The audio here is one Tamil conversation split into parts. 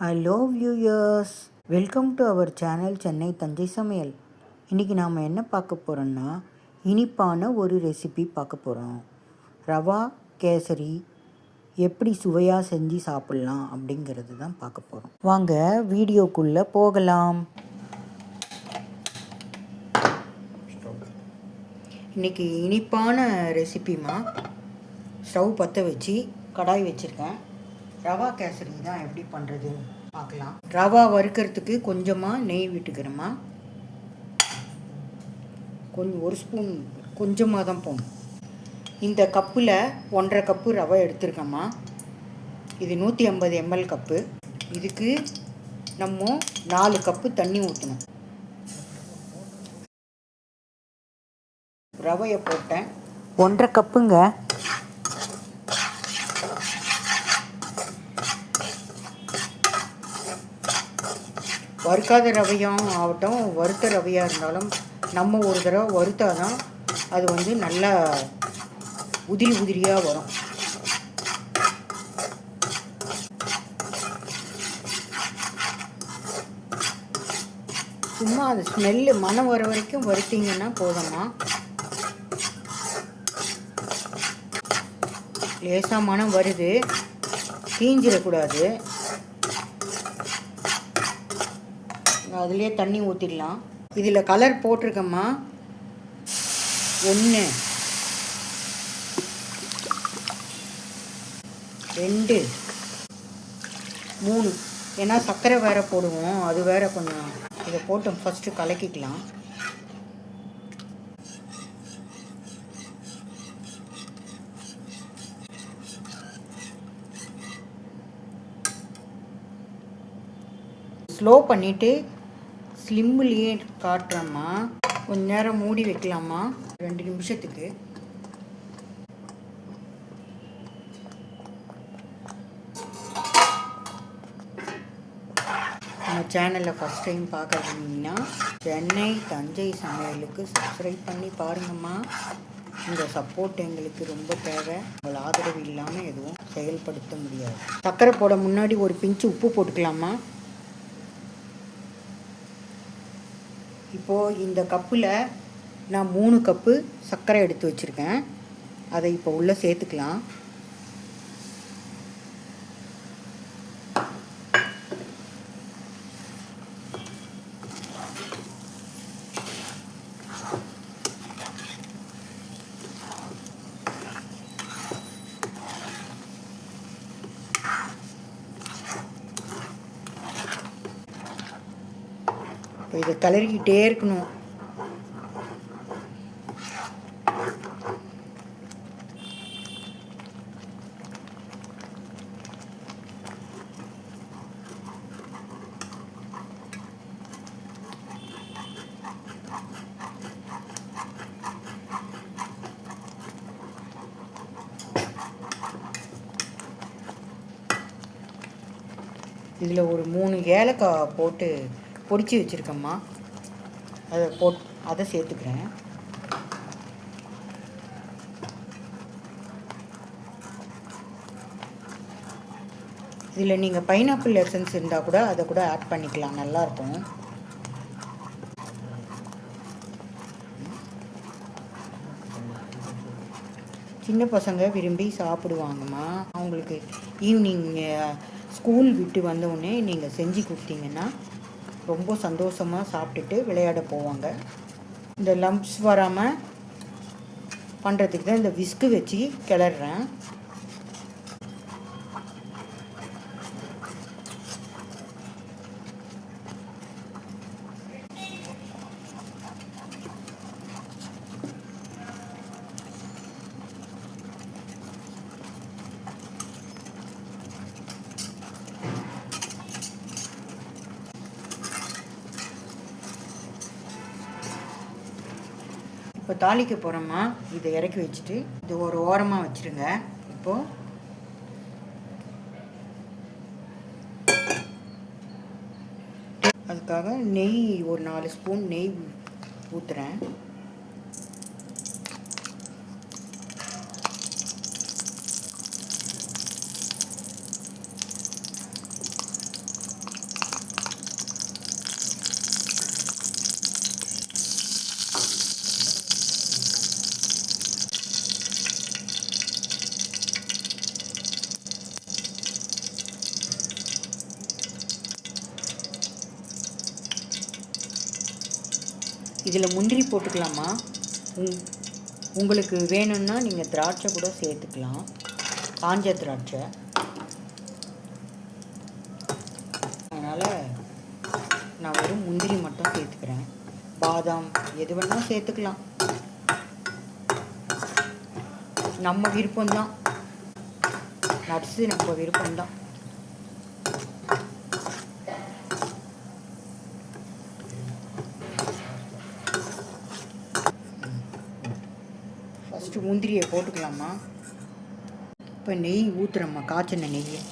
Hello viewers, welcome to our channel Chennai Thanjai Samayal. இன்றைக்கி நாம் என்ன பார்க்க போகிறோன்னா, இனிப்பான ஒரு ரெசிபி பார்க்க போகிறோம். ரவா கேசரி எப்படி சுவையாக செஞ்சு சாப்பிட்லாம் அப்படிங்கிறது தான் பார்க்க போகிறோம். வாங்க வீடியோக்குள்ளே போகலாம். இன்றைக்கி இனிப்பான ரெசிபிமா, ஸ்டவ் பற்ற வச்சு கடாய் வச்சுருக்கேன். ரவா கேசரி தான் எப்படி பண்ணுறதுன்னு பார்க்கலாம். ரவா வறுக்கிறதுக்கு கொஞ்சமாக நெய் விட்டுக்கிறேம்மா. ஒரு ஸ்பூன் கொஞ்சமாக தான் போகணும். இந்த கப்பில் 1.5 கப்பு ரவை எடுத்துருக்கேம்மா. இது 150 ml கப்பு. இதுக்கு நம்ம 4 கப்பு தண்ணி ஊற்றணும். ரவையை போட்டேன். 1.5 கப்புங்க. வறுக்காத ரவையும் ஆகட்டும், வறுத்த ரவையாக இருந்தாலும் நம்ம ஒரு தடவை வறுத்தா தான் அது நல்லா உதிரியாக வரும். சும்மா அது ஸ்மெல்லு மனம் வர வரைக்கும் வறுத்தீங்கன்னா போதும்மா. லேசாக மனம் வருது, தீஞ்சிடக்கூடாது. அதுலேயே தண்ணி ஊற்றிடலாம். இதில் கலர் போட்டிருக்கம்மா. 1 2 3. ஏன்னா சர்க்கரை வேறு போடுவோம், அது வேறு கொஞ்சம். இதை போட்டு ஃபஸ்ட்டு கலக்கிக்கலாம். ஸ்லோ பண்ணிவிட்டு ஸ்லிம்லேயே காட்டுறோம்மா. கொஞ்ச நேரம் மூடி வைக்கலாமா, 2 நிமிஷத்துக்கு. நம்ம சேனலில் ஃபஸ்ட் டைம் பார்க்குறீங்கன்னா சென்னை தஞ்சை சமையலுக்கு சப்ஸ்கிரைப் பண்ணி பாருங்கம்மா. இந்த சப்போர்ட் எங்களுக்கு ரொம்ப தேவை. உங்கள் ஆதரவு இல்லாமல் எதுவும் செயல்படுத்த முடியாது. சர்க்கரை போட முன்னாடி ஒரு பிஞ்சு உப்பு போட்டுக்கலாமா. இப்போது இந்த கப்பில் நான் 3 கப்பு சர்க்கரை எடுத்து வச்சுருக்கேன். அதை இப்போ உள்ளே சேர்த்துக்கலாம். இதை கிளறிக்கிட்டே இருக்கணும். இதில் ஒரு 3 ஏலக்காய் போட்டு பொடிச்சு வச்சுருக்கேம்மா. அதை சேர்த்துக்கிறேன். இதில் நீங்கள் பைனாப்பிள் எசன்ஸ் இருந்தால் கூட அதை கூட ஆட் பண்ணிக்கலாம், நல்லாயிருக்கும். சின்ன பசங்க விரும்பி சாப்பிடுவாங்கம்மா. அவங்களுக்கு ஈவினிங் ஸ்கூல் விட்டு வந்தவுடனே நீங்கள் செஞ்சு கொடுத்தீங்கன்னா ரொம்ப சந்தோஷமாக சாப்பிட்டுட்டு விளையாட போவாங்க. இந்த லம்ப்ஸ் வராமல் பண்ணுறதுக்கு தான் இந்த விஸ்கு வச்சு கிளறேன். இப்போ தாளிக்க போகிறோம்மா. இதை இறக்கி வச்சுட்டு இது ஒரு ஓரமாக வச்சுருங்க. இப்போது அதுக்காக நெய் ஒரு 4 ஸ்பூன் நெய் ஊற்றுறேன். இதில் முந்திரி போட்டுக்கலாமா? உங்களுக்கு வேணும்னா நீங்கள் திராட்சை கூட சேர்த்துக்கலாம், காஞ்ச திராட்சை. அதனால் நான் வெறும் முந்திரி மட்டும் சேர்த்துக்கிறேன். பாதாம் எது வேணால் சேர்த்துக்கலாம், நம்ம விருப்பம்தான். நட்ஸு நம்ம விருப்பம்தான். ஃபஸ்ட்டு முந்திரியை போட்டுக்கலாமா? இப்போ நெய் ஊற்றுறம்மா, காய்ச்சின நெய்யை.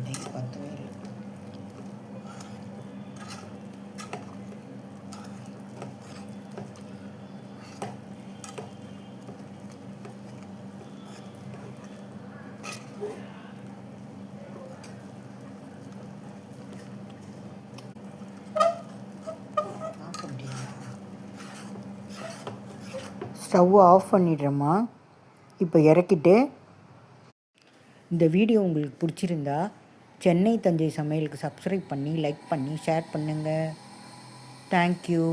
நெய் பத்தவே இல்லை. ஸ்டவ் ஆஃப் பண்ணிடுறேம்மா. இப்போ இறக்கிட்டு, இந்த வீடியோ உங்களுக்கு பிடிச்சிருந்தா சென்னை தஞ்சை சமையலுக்கு சப்ஸ்கிரைப் பண்ணி, லைக் பண்ணி, ஷேர் பண்ணுங்கள். தேங்க்யூ.